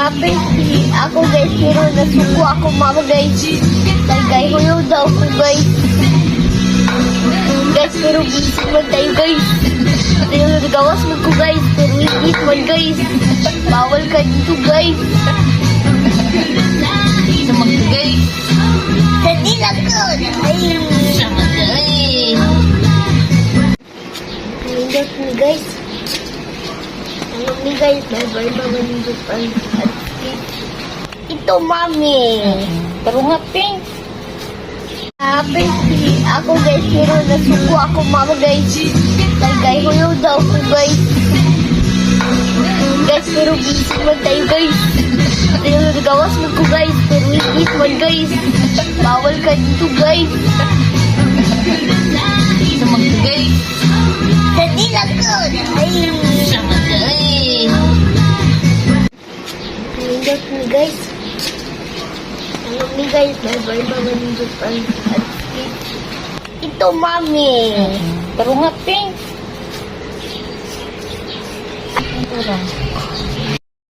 Happy ako guys, pero nasuko ako mama guys. Tagay ko yung daw ko guys. Guys, pero busy man tayo guys. Tayo nagawas mo ko guys, pero hindi man guys. Bawal ka dito guys. Sama ka guys. Hindi lang ko. Ayun. Sama ka eh. Nindot ni guys. Ano ni guys, bye-bye mga nindot ang ito mami. Pero nga pink. Happy ako guys, pero nasuko ako mama guys. Tagay ko yung daw ko guys. Guys, pero busy man tayo guys. Tayo nagawas mo ko guys, pero hindi man guys. Bawal ka dito guys. Sama ka guys. Hindi lang ko. Ayun. Sama ka eh. Nindot ni guys. Ano ni guys, bye-bye mga nindot ang ito mami. Pero nga pink. Ito lang.